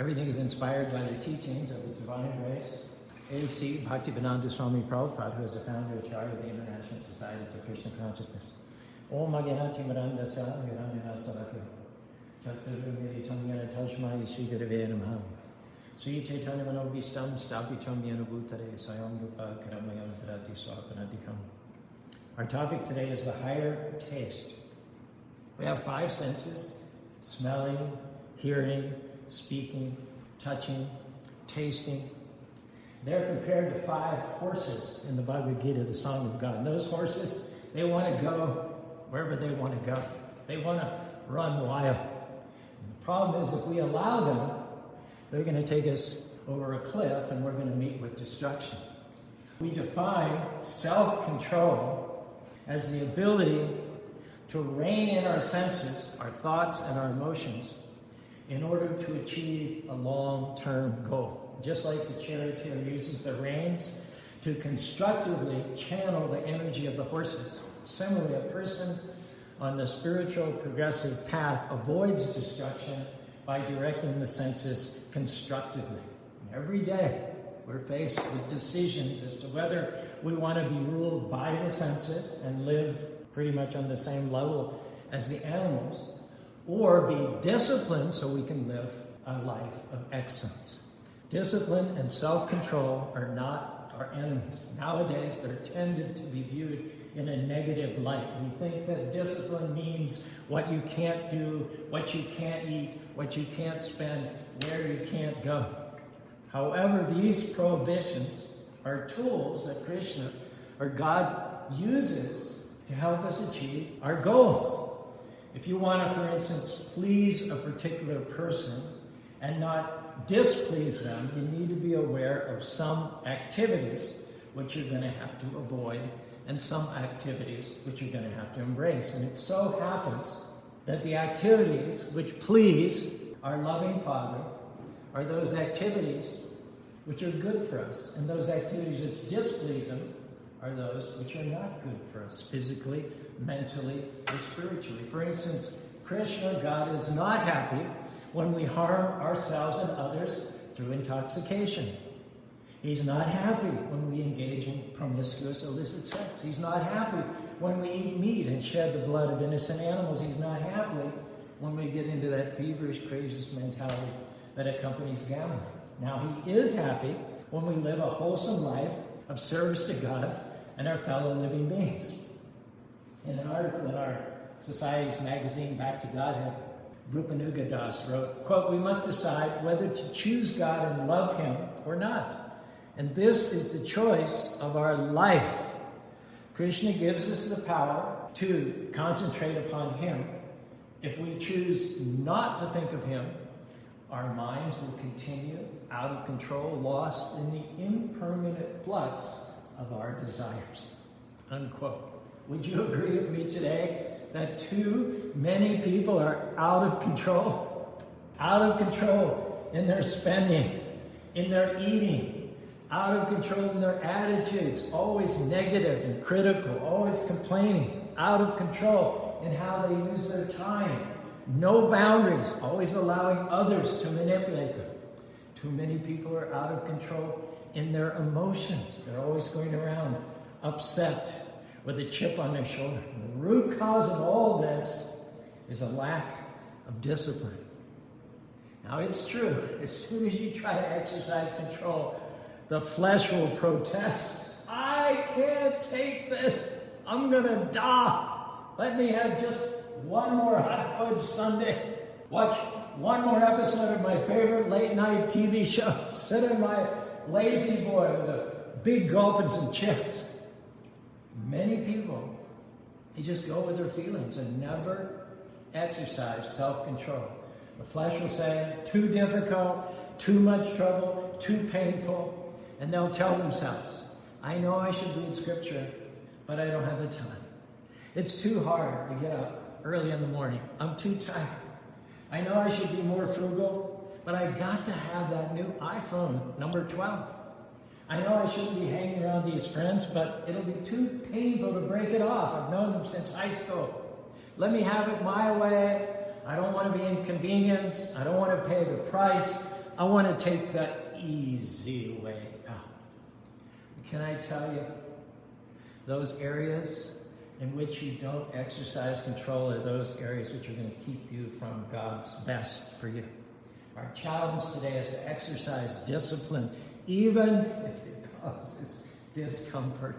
Everything is inspired by the teachings of His Divine Grace, A.C. Bhaktivedanta Swami Prabhupada, who is the founder and chair of the International Society for Krishna Consciousness. Om Agyanati Mirandasa Hiranyana Sarakya Chaksuru Meditanyana Tashmai Shri Gurave Namaha Sri Chaitanya Manobhistam Stapitam Yanubhutare Sayam Rupa Karamayam Parati Swapanadikam. Our topic today is the higher taste. We have 5 senses: smelling, hearing, speaking, touching, tasting. They're compared to 5 horses in the Bhagavad Gita, the Song of God. And those horses, they want to go wherever they want to go. They want to run wild. And the problem is, if we allow them, they're going to take us over a cliff and we're going to meet with destruction. We define self-control as the ability to rein in our senses, our thoughts, and our emotions in order to achieve a long-term goal. Just like the charioteer uses the reins to constructively channel the energy of the horses. Similarly, a person on the spiritual progressive path avoids destruction by directing the senses constructively. Every day, we're faced with decisions as to whether we want to be ruled by the senses and live pretty much on the same level as the animals, or be disciplined so we can live a life of excellence. Discipline and self-control are not our enemies. Nowadays, they're tended to be viewed in a negative light. We think that discipline means what you can't do, what you can't eat, what you can't spend, where you can't go. However, these prohibitions are tools that Krishna, or God, uses to help us achieve our goals. If you want to, for instance, please a particular person and not displease them, you need to be aware of some activities which you're going to have to avoid and some activities which you're going to have to embrace. And it so happens that the activities which please our loving Father are those activities which are good for us, and those activities which displease Him are those which are not good for us, physically, mentally, or spiritually. For instance, Krishna, God, is not happy when we harm ourselves and others through intoxication. He's not happy when we engage in promiscuous illicit sex. He's not happy when we eat meat and shed the blood of innocent animals. He's not happy when we get into that feverish, crazy mentality that accompanies gambling. Now, He is happy when we live a wholesome life of service to God and our fellow living beings. In an article in our Society's magazine, Back to Godhead, Rupanuga Das wrote, quote, "We must decide whether to choose God and love Him or not. And this is the choice of our life. Krishna gives us the power to concentrate upon Him. If we choose not to think of Him, our minds will continue out of control, lost in the impermanent flux of our desires." Unquote. Would you agree with me today that too many people are out of control? Out of control in their spending, in their eating, out of control in their attitudes, always negative and critical, always complaining, out of control in how they use their time, no boundaries, always allowing others to manipulate them. Too many people are out of control in their emotions. They're always going around upset with a chip on their shoulder. The root cause of all this is a lack of discipline. Now, it's true, as soon as you try to exercise control, the flesh will protest. I can't take this. I'm going to die. Let me have just one more hot fudge sundae. Watch one more episode of my favorite late night TV show. Sit in my lazy boy with a big gulp and some chips. Many people, they just go with their feelings and never exercise self-control. The flesh will say, too difficult, too much trouble, too painful. And they'll tell themselves, I know I should read scripture, but I don't have the time. It's too hard to get up early in the morning. I'm too tired. I know I should be more frugal, but I got to have that new iPhone, number 12. I know I shouldn't be hanging around these friends, but it'll be too painful to break it off. I've known them since high school. Let me have it my way, I don't want to be inconvenienced. I don't want to pay the price. I want to take the easy way out. Can I tell you, those areas in which you don't exercise control are those areas which are going to keep you from God's best for you. Our challenge today is to exercise discipline, even if it causes discomfort.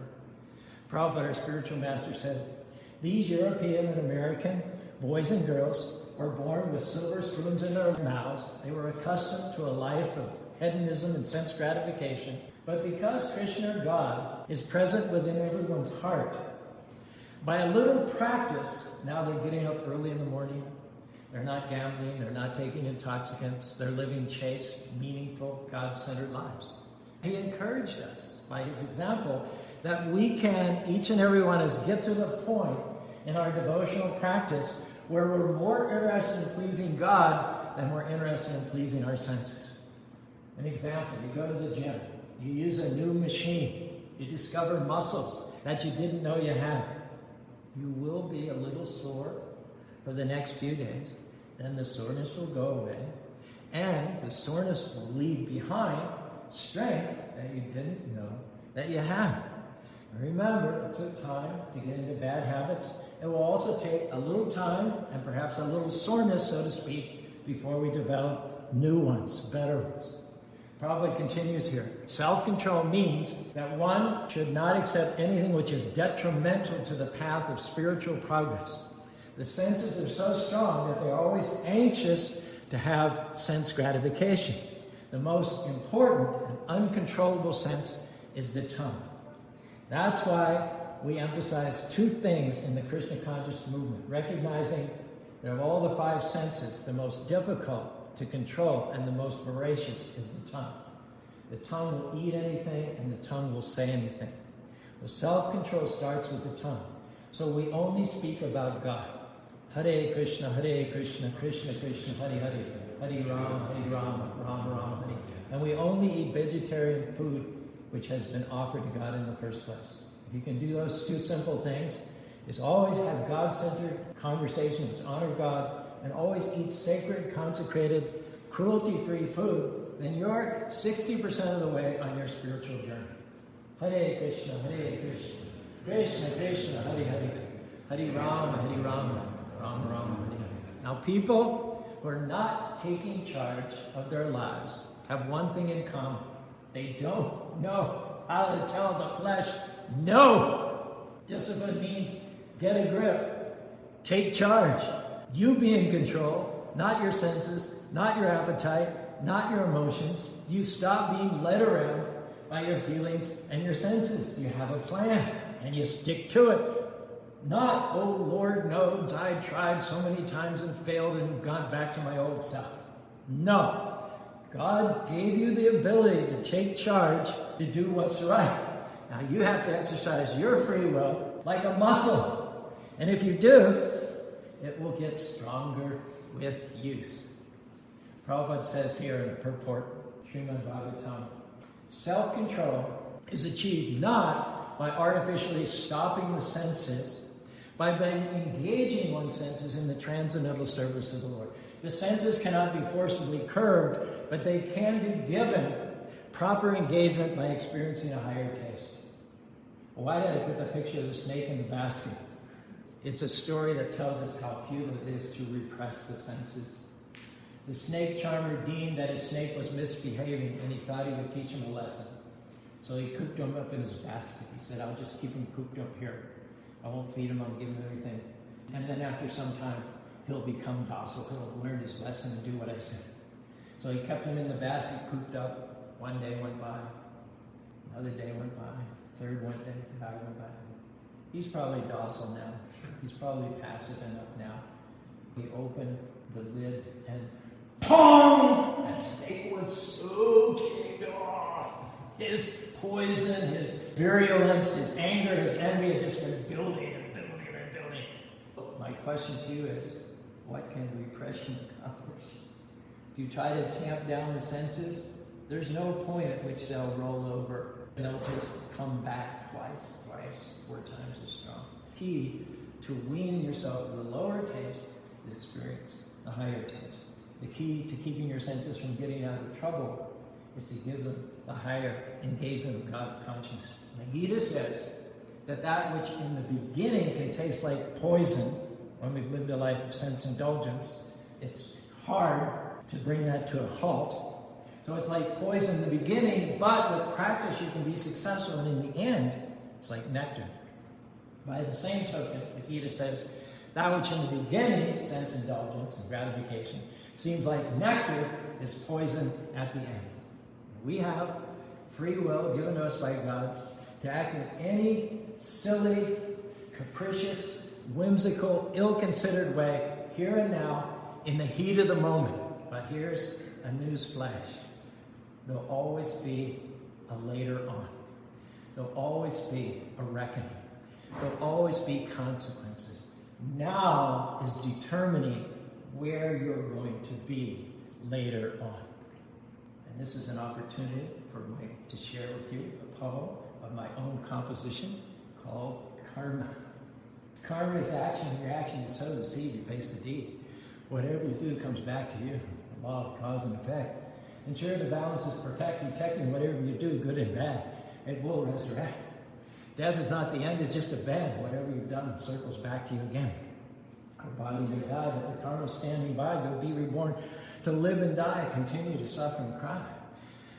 Prabhupada, our spiritual master, said, these European and American boys and girls were born with silver spoons in their mouths. They were accustomed to a life of hedonism and sense gratification. But because Krishna, God, is present within everyone's heart, by a little practice, now they're getting up early in the morning. They're not gambling. They're not taking intoxicants. They're living chaste, meaningful, God-centered lives. He encouraged us by his example that we can, each and every one of us, get to the point in our devotional practice where we're more interested in pleasing God than we're interested in pleasing our senses. An example, you go to the gym. You use a new machine. You discover muscles that you didn't know you had. You will be a little sore for the next few days. Then the soreness will go away. And the soreness will leave behind strength that you didn't know that you have. And remember, it took time to get into bad habits. It will also take a little time and perhaps a little soreness, so to speak, before we develop new ones, better ones. Prabhupada continues here. Self-control means that one should not accept anything which is detrimental to the path of spiritual progress. The senses are so strong that they're always anxious to have sense gratification. The most important and uncontrollable sense is the tongue. That's why we emphasize two things in the Krishna conscious movement, recognizing that of all the five senses, the most difficult to control and the most voracious is the tongue. The tongue will eat anything and the tongue will say anything. The self-control starts with the tongue. So we only speak about God. Hare Krishna, Krishna Krishna, Hare Hare, Hare Rama, Rama Rama, Hare. And we only eat vegetarian food which has been offered to God in the first place. If you can do those two simple things, is always have God-centered conversations, honor God, and always eat sacred, consecrated, cruelty-free food, then you're 60% of the way on your spiritual journey. Hare Krishna, Krishna Krishna, Hare Hare, Hare Rama, Rama Rama, Hare Hare. Now people who are not taking charge of their lives have one thing in common. They don't know how to tell the flesh no. Discipline means get a grip, take charge. You be in control, not your senses, not your appetite, not your emotions. You stop being led around by your feelings and your senses. You have a plan and you stick to it. Not, oh Lord knows, I tried so many times and failed and gone back to my old self. No. God gave you the ability to take charge, to do what's right. Now you have to exercise your free will like a muscle. And if you do, it will get stronger with use. Prabhupada says here in the purport, Srimad Bhagavatam, self-control is achieved not by artificially stopping the senses, by engaging one's senses in the transcendental service of the Lord. The senses cannot be forcibly curbed, but they can be given proper engagement by experiencing a higher taste. Why did I put the picture of the snake in the basket? It's a story that tells us how futile it is to repress the senses. The snake charmer deemed that his snake was misbehaving and he thought he would teach him a lesson. So he cooped him up in his basket. He said, I'll just keep him cooped up here. I won't feed him, I'll give him everything. And then after some time, he'll become docile. He'll learn his lesson and do what I said. So he kept him in the basket, cooped up. One day went by. Another day went by. Third went by. He's probably docile now. He's probably passive enough now. He opened the lid and PONG! That snake was so kicked off. His poison, his virulence, his anger, his envy had just been building and building and building. My question to you is, what can repression accomplish? If you try to tamp down the senses, there's no point at which they'll roll over. They'll just come back twice, 4 times as strong. Key to weaning yourself from the lower taste is experience. the higher taste. The key to keeping your senses from getting out of trouble is to give them the higher engagement of God's consciousness. The Gita says that which in the beginning can taste like poison when we've lived a life of sense indulgence, it's hard to bring that to a halt. So it's like poison in the beginning, but with practice you can be successful, and in the end, it's like nectar. By the same token, the Gita says, that which in the beginning, sense indulgence and gratification, seems like nectar is poison at the end. We have free will given to us by God to act in any silly, capricious, whimsical, ill-considered way, here and now, in the heat of the moment. But here's a news flash. There'll always be a later on. There'll always be a reckoning. There'll always be consequences. Now is determining where you're going to be later on. And this is an opportunity for me to share with you a poem of my own composition called Karma. Karma is action. Your action, you sow the seed, you face the deed. Whatever you do comes back to you. The law of cause and effect. Ensure the balance is perfect, detecting whatever you do, good and bad. It will resurrect. Death is not the end, it's just a bed. Whatever you've done circles back to you again. Our body may die, but the karma standing by, you'll be reborn to live and die, continue to suffer and cry.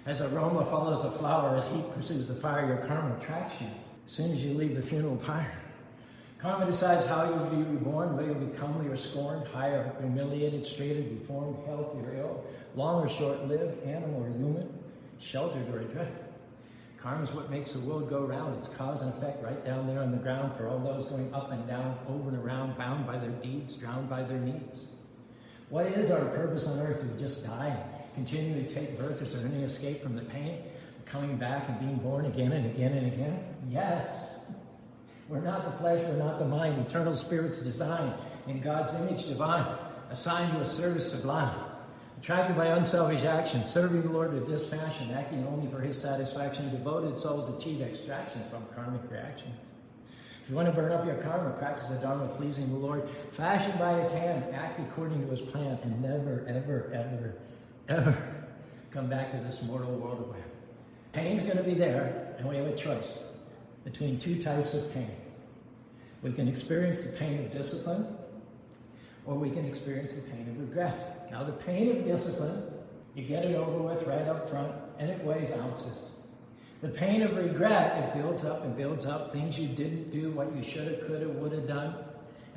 As aroma follows a flower, as heat pursues the fire, your karma attracts you as soon as you leave the funeral pyre. Karma decides how you will be reborn, whether you'll be comely or scorned, high or humiliated, straight or deformed, healthy or ill, long or short-lived, animal or human, sheltered or adrift. Karma is what makes the world go round. It's cause and effect right down there on the ground for all those going up and down, over and around, bound by their deeds, drowned by their needs. What is our purpose on earth? Do we just die, continue to take birth? Is there any escape from the pain of coming back and being born again and again and again? Yes. We're not the flesh, we're not the mind. Eternal spirit's design in God's image divine, assigned to a service sublime. Attracted by unselfish action, serving the Lord with dispassion, acting only for his satisfaction, devoted souls achieve extraction from karmic reaction. If you want to burn up your karma, practice the Dharma pleasing the Lord, fashioned by his hand, act according to his plan, and never, ever, ever, ever come back to this mortal world of web. Pain's going to be there, and we have a choice between two types of pain. We can experience the pain of discipline, or we can experience the pain of regret. Now, the pain of discipline, you get it over with right up front, and it weighs ounces. The pain of regret, it builds up and builds up, things you didn't do, what you should have, could have, would have done.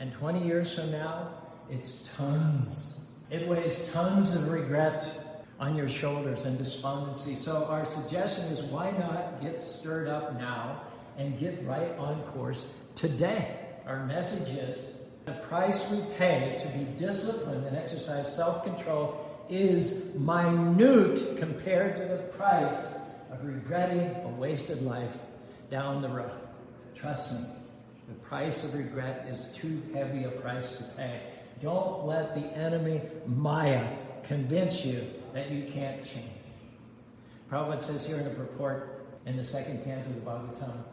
And 20 years from now, it's tons. It weighs tons of regret on your shoulders and despondency. So our suggestion is, why not get stirred up now and get right on course today? Our message is, the price we pay to be disciplined and exercise self-control is minute compared to the price of regretting a wasted life down the road. Trust me, the price of regret is too heavy a price to pay. Don't let the enemy, Maya, convince you that you can't change. Prabhupada says here in a purport in the second canto of the Bhagavatam,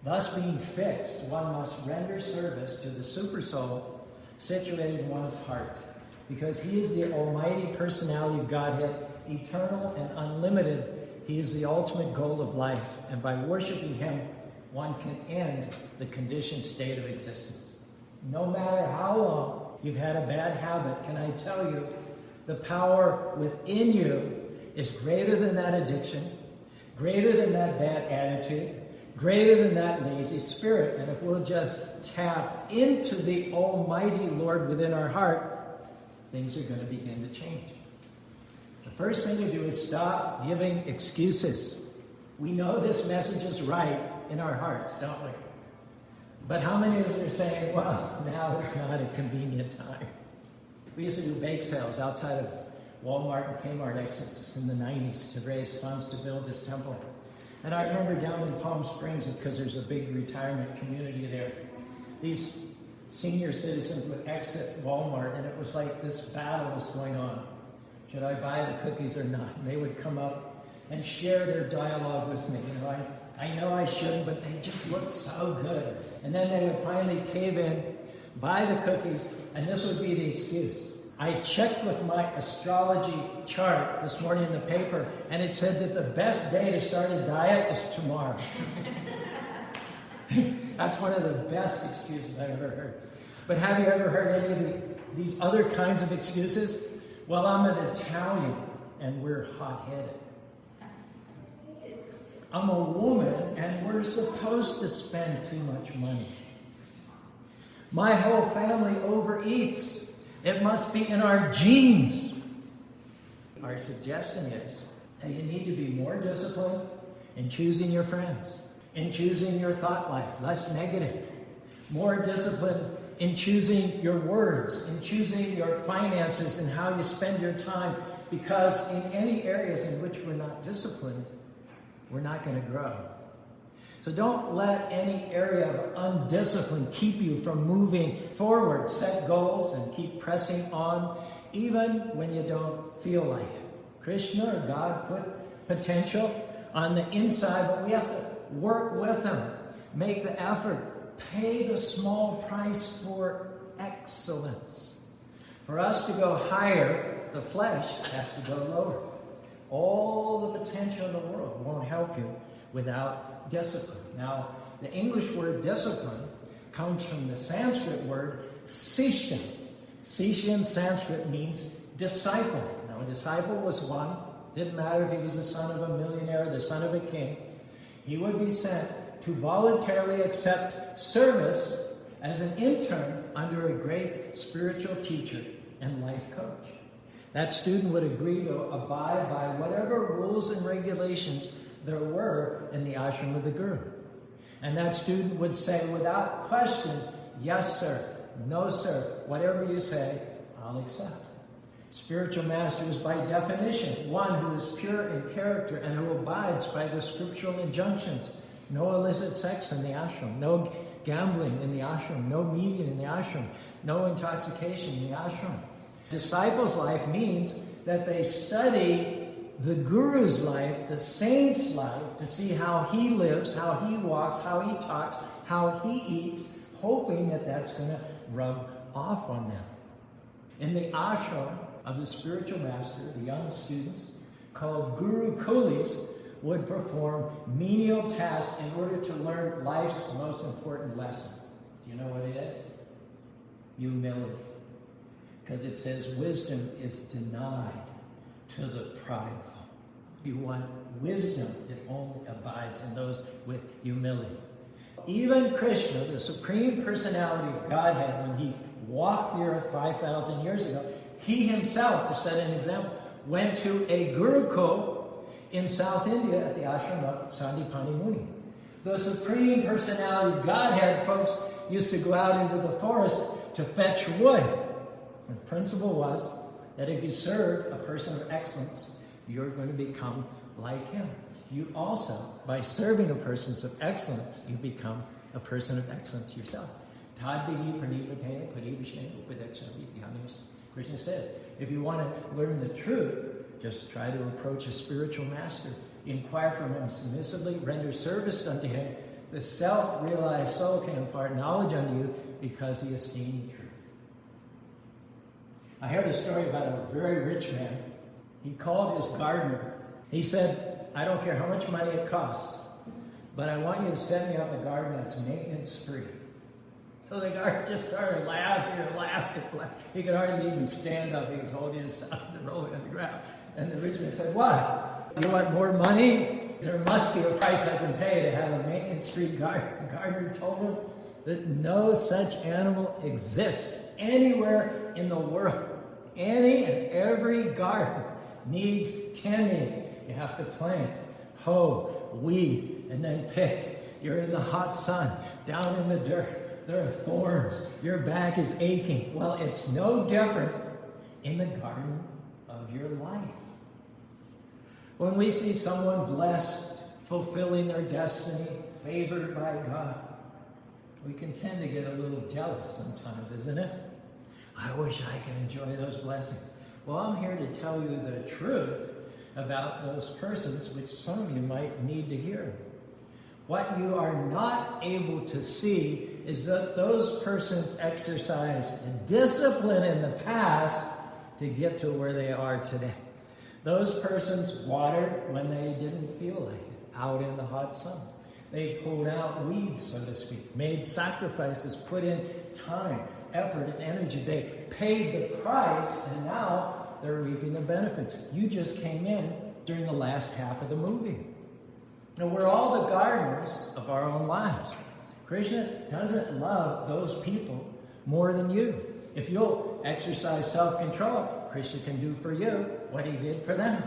thus being fixed, one must render service to the super soul situated in one's heart, because he is the almighty personality of Godhead, eternal and unlimited. He is the ultimate goal of life, and by worshiping him, one can end the conditioned state of existence. No matter how long you've had a bad habit, can I tell you, the power within you is greater than that addiction, greater than that bad attitude, greater than that lazy spirit. And if we'll just tap into the almighty Lord within our heart, things are going to begin to change. The first thing to do is stop giving excuses. We know this message is right in our hearts, don't we? But how many of us are saying, well, now is not a convenient time? We used to do bake sales outside of Walmart and Kmart exits in the 90s to raise funds to build this temple. And I remember down in Palm Springs, because there's a big retirement community there, these senior citizens would exit Walmart, and it was like this battle was going on. Should I buy the cookies or not? And they would come up and share their dialogue with me. You know, I know I shouldn't, but they just look so good. And then they would finally cave in, buy the cookies, and this would be the excuse. I checked with my astrology chart this morning in the paper, and it said that the best day to start a diet is tomorrow. That's one of the best excuses I've ever heard. But have you ever heard any of these other kinds of excuses? Well, I'm an Italian, and we're hot-headed. I'm a woman, and we're supposed to spend too much money. My whole family overeats. It must be in our genes. Our suggestion is that you need to be more disciplined in choosing your friends, in choosing your thought life, less negative. More disciplined in choosing your words, in choosing your finances and how you spend your time. Because in any areas in which we're not disciplined, we're not going to grow. So don't let any area of undiscipline keep you from moving forward. Set goals and keep pressing on, even when you don't feel like it. Krishna or God put potential on the inside, but we have to work with Him. Make the effort. Pay the small price for excellence. For us to go higher, the flesh has to go lower. All the potential in the world won't help you without discipline. Now, the English word discipline comes from the Sanskrit word sishya. Sishya in Sanskrit means disciple. Now, a disciple was one. Didn't matter if he was the son of a millionaire or the son of a king. He would be sent to voluntarily accept service as an intern under a great spiritual teacher and life coach. That student would agree to abide by whatever rules and regulations there were in the ashram of the Guru. And that student would say without question, yes sir, no sir, whatever you say, I'll accept. Spiritual master is by definition one who is pure in character and who abides by the scriptural injunctions. No illicit sex in the ashram, no gambling in the ashram, no media in the ashram, no intoxication in the ashram. Disciples' life means that they study the Guru's life, the saint's life, to see how he lives, how he walks, how he talks, how he eats, hoping that that's going to rub off on them. In the ashram of the spiritual master, the young students, called Guru Kulis, would perform menial tasks in order to learn life's most important lesson. Do you know what it is? Humility. Because it says wisdom is denied to the prideful. If you want wisdom, it only abides in those with humility. Even Krishna, the Supreme Personality of Godhead, when he walked the earth 5,000 years ago, he himself, to set an example, went to a Gurukul in South India at the ashram of Sandipani Muni. The Supreme Personality of Godhead, folks, used to go out into the forest to fetch wood. The principle was that if you serve a person of excellence, you're going to become like him. You also, by serving a person of excellence, you become a person of excellence yourself. Krishna says, if you want to learn the truth, just try to approach a spiritual master. Inquire from him submissively, render service unto him. The self-realized soul can impart knowledge unto you because he has seen the truth. I heard a story about a very rich man. He called his gardener. He said, I don't care how much money it costs, but I want you to set me up a garden that's maintenance-free. So the gardener just started laughing and laughing. He could hardly even stand up. He was holding his son and rolling on the ground. And the rich man said, what? You want more money? There must be a price I can pay to have a maintenance-free garden. The gardener told him that no such animal exists anywhere in the world. Any and every garden needs tending. You have to plant, hoe, weed, and then pick. You're in the hot sun, down in the dirt. There are thorns. Your back is aching. Well, it's no different in the garden of your life. When we see someone blessed, fulfilling their destiny, favored by God, we can tend to get a little jealous sometimes, isn't it? I wish I could enjoy those blessings. Well, I'm here to tell you the truth about those persons, which some of you might need to hear. What you are not able to see is that those persons exercised discipline in the past to get to where they are today. Those persons watered when they didn't feel like it, out in the hot sun. They pulled out weeds, so to speak, made sacrifices, put in time, effort, and energy. They paid the price, and now they're reaping the benefits. You just came in during the last half of the movie. Now, we're all the gardeners of our own lives. Krishna doesn't love those people more than you. If you'll exercise self-control, Krishna can do for you what he did for them.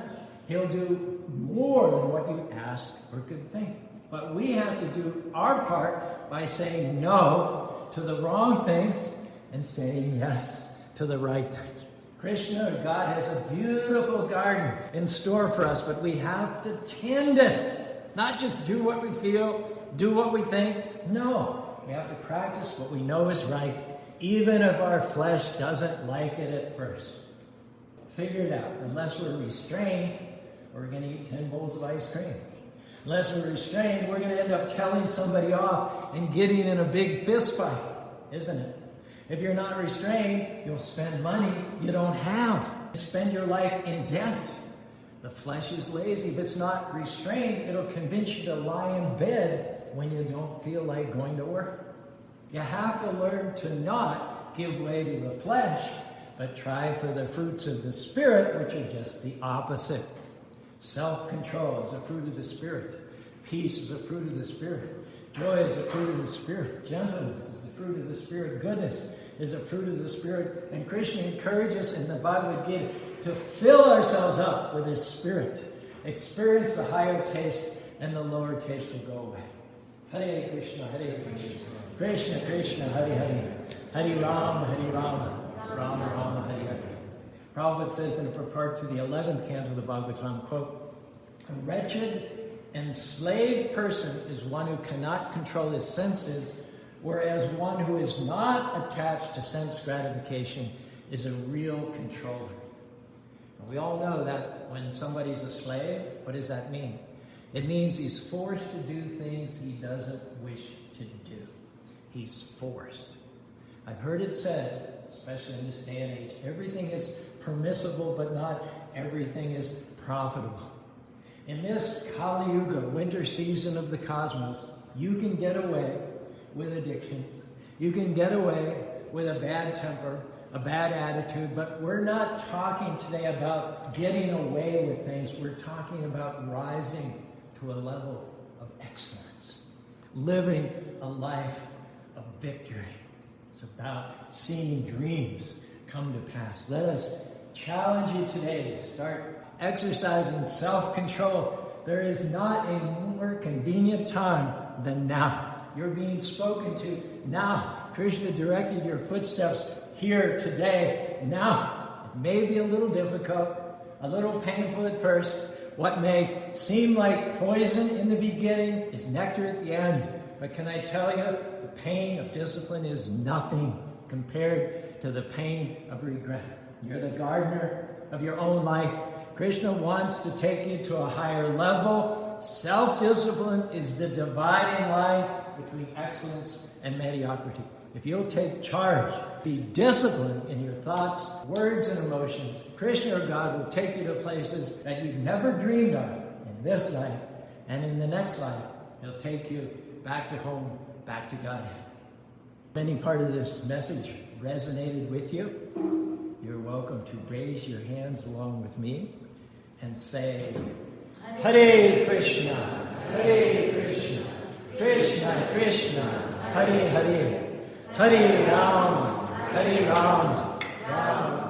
He'll do more than what you ask or could think. But we have to do our part by saying no to the wrong things and saying yes to the right things. Krishna, God, has a beautiful garden in store for us, but we have to tend it. Not just do what we feel, do what we think. No, we have to practice what we know is right, even if our flesh doesn't like it at first. Figure it out. Unless we're restrained, we're going to eat 10 bowls of ice cream. Unless we're restrained, we're going to end up telling somebody off and getting in a big fist fight, isn't it? If you're not restrained, you'll spend money you don't have. Spend your life in debt. The flesh is lazy. If it's not restrained, it'll convince you to lie in bed when you don't feel like going to work. You have to learn to not give way to the flesh, but try for the fruits of the Spirit, which are just the opposite. Self-control is a fruit of the Spirit. Peace is a fruit of the Spirit. Joy is a fruit of the Spirit. Gentleness is a fruit of the Spirit. Goodness is a fruit of the Spirit. And Krishna encourages us in the Bhagavad Gita to fill ourselves up with His Spirit. Experience the higher taste, and the lower taste will go away. Hare Krishna, Hare Krishna. Krishna, Krishna, Hare Hare. Hare Rama, Hare Rama. Rama, Rama, Hare Hare. Prabhupada says in a purport to the 11th canto of the Bhagavatam, quote, "A wretched, enslaved person is one who cannot control his senses, whereas one who is not attached to sense gratification is a real controller." And we all know that when somebody's a slave, what does that mean? It means he's forced to do things he doesn't wish to do. He's forced. I've heard it said, especially in this day and age, everything is permissible, but not everything is profitable. In this Kali Yuga, winter season of the cosmos, you can get away with addictions. You can get away with a bad temper, a bad attitude, but we're not talking today about getting away with things. We're talking about rising to a level of excellence, living a life of victory. It's about seeing dreams come to pass. Let us challenge you today to start exercising self-control. There is not a more convenient time than now. You're being spoken to now. Krishna directed your footsteps here today, now. It may be a little difficult, a little painful at first. What may seem like poison in the beginning is nectar at the end. But can I tell you, the pain of discipline is nothing compared to the pain of regret. You're the gardener of your own life. Krishna wants to take you to a higher level. Self-discipline is the dividing line between excellence and mediocrity. If you'll take charge, be disciplined in your thoughts, words, and emotions, Krishna or God will take you to places that you've never dreamed of in this life and in the next life. He'll take you back to home, back to God. If any part of this message resonated with you, you're welcome to raise your hands along with me and say, Hare Krishna, Hare Krishna, Krishna Krishna, Hare Hare, Hare Rama, Hare Rama, Rama